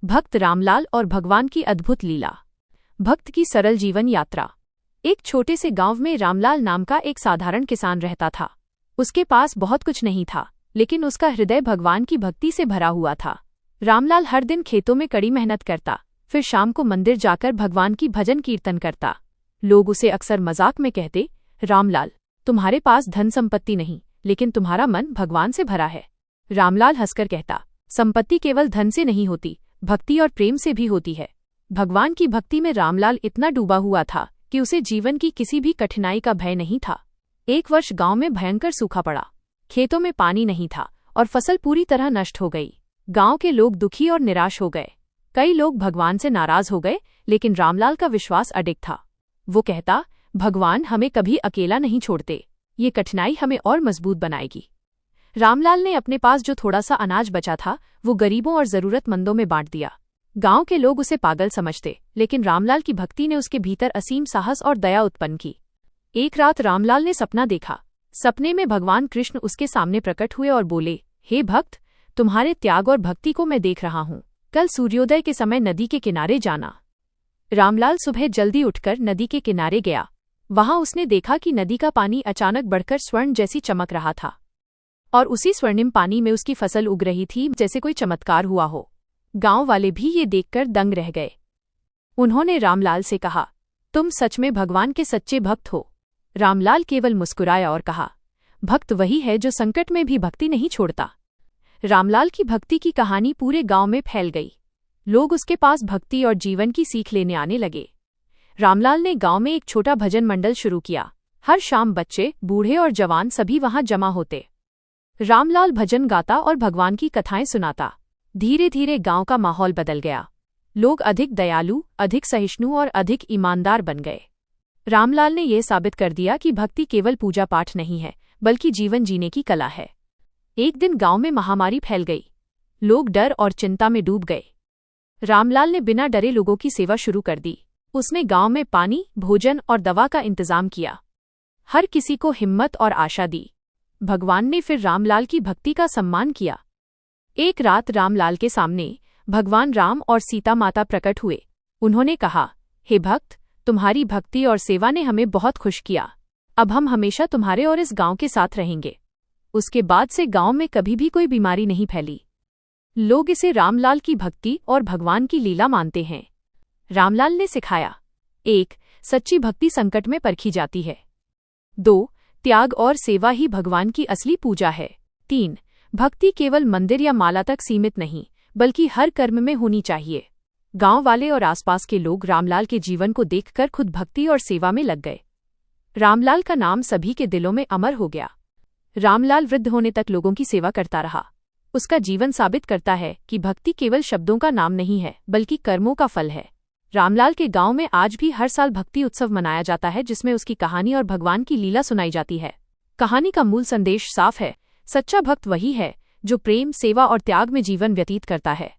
भक्त रामलाल और भगवान की अद्भुत लीला। भक्त की सरल जीवन यात्रा। एक छोटे से गांव में रामलाल नाम का एक साधारण किसान रहता था। उसके पास बहुत कुछ नहीं था, लेकिन उसका हृदय भगवान की भक्ति से भरा हुआ था। रामलाल हर दिन खेतों में कड़ी मेहनत करता, फिर शाम को मंदिर जाकर भगवान की भजन कीर्तन करता। लोग उसे अक्सर मजाक में कहते, रामलाल, तुम्हारे पास धन संपत्ति नहीं, लेकिन तुम्हारा मन भगवान से भरा है। रामलाल हंसकर कहता, संपत्ति केवल धन से नहीं होती, भक्ति और प्रेम से भी होती है। भगवान की भक्ति में रामलाल इतना डूबा हुआ था कि उसे जीवन की किसी भी कठिनाई का भय नहीं था। एक वर्ष गांव में भयंकर सूखा पड़ा। खेतों में पानी नहीं था और फसल पूरी तरह नष्ट हो गई। गांव के लोग दुखी और निराश हो गए। कई लोग भगवान से नाराज हो गए, लेकिन रामलाल का विश्वास अडिग था। वो कहता, भगवान हमें कभी अकेला नहीं छोड़ते, ये कठिनाई हमें और मजबूत बनाएगी। रामलाल ने अपने पास जो थोड़ा सा अनाज बचा था वो गरीबों और जरूरतमंदों में बांट दिया। गांव के लोग उसे पागल समझते, लेकिन रामलाल की भक्ति ने उसके भीतर असीम साहस और दया उत्पन्न की। एक रात रामलाल ने सपना देखा। सपने में भगवान कृष्ण उसके सामने प्रकट हुए और बोले, हे भक्त, तुम्हारे त्याग और भक्ति को मैं देख रहा हूँ। कल सूर्योदय के समय नदी के किनारे जाना। रामलाल सुबह जल्दी उठकर नदी के किनारे गया। वहां उसने देखा कि नदी का पानी अचानक बढ़कर स्वर्ण जैसी चमक रहा था, और उसी स्वर्णिम पानी में उसकी फसल उग रही थी, जैसे कोई चमत्कार हुआ हो। गांव वाले भी ये देखकर दंग रह गए। उन्होंने रामलाल से कहा, तुम सच में भगवान के सच्चे भक्त हो। रामलाल केवल मुस्कुराया और कहा, भक्त वही है जो संकट में भी भक्ति नहीं छोड़ता। रामलाल की भक्ति की कहानी पूरे गांव में फैल गई। लोग उसके पास भक्ति और जीवन की सीख लेने आने लगे। रामलाल ने गांव में एक छोटा भजन मंडल शुरू किया। हर शाम बच्चे, बूढ़े और जवान सभी वहां जमा होते। रामलाल भजन गाता और भगवान की कथाएं सुनाता। धीरे धीरे गांव का माहौल बदल गया। लोग अधिक दयालु, अधिक सहिष्णु और अधिक ईमानदार बन गए। रामलाल ने यह साबित कर दिया कि भक्ति केवल पूजा पाठ नहीं है, बल्कि जीवन जीने की कला है। एक दिन गांव में महामारी फैल गई। लोग डर और चिंता में डूब गए। रामलाल ने बिना डरे लोगों की सेवा शुरू कर दी। उसने गांव में पानी, भोजन और दवा का इंतजाम किया। हर किसी को हिम्मत और आशा दी। भगवान ने फिर रामलाल की भक्ति का सम्मान किया। एक रात रामलाल के सामने भगवान राम और सीता माता प्रकट हुए। उन्होंने कहा, हे भक्त, तुम्हारी भक्ति और सेवा ने हमें बहुत खुश किया। अब हम हमेशा तुम्हारे और इस गांव के साथ रहेंगे। उसके बाद से गांव में कभी भी कोई बीमारी नहीं फैली। लोग इसे रामलाल की भक्ति और भगवान की लीला मानते हैं। रामलाल ने सिखाया, 1. सच्ची भक्ति संकट में परखी जाती है। 2. त्याग और सेवा ही भगवान की असली पूजा है। 3. भक्ति केवल मंदिर या माला तक सीमित नहीं, बल्कि हर कर्म में होनी चाहिए। गांव वाले और आसपास के लोग रामलाल के जीवन को देखकर खुद भक्ति और सेवा में लग गए। रामलाल का नाम सभी के दिलों में अमर हो गया। रामलाल वृद्ध होने तक लोगों की सेवा करता रहा। उसका जीवन साबित करता है कि भक्ति केवल शब्दों का नाम नहीं है, बल्कि कर्मों का फल है। रामलाल के गांव में आज भी हर साल भक्ति उत्सव मनाया जाता है, जिसमें उसकी कहानी और भगवान की लीला सुनाई जाती है। कहानी का मूल संदेश साफ है, सच्चा भक्त वही है जो प्रेम, सेवा और त्याग में जीवन व्यतीत करता है।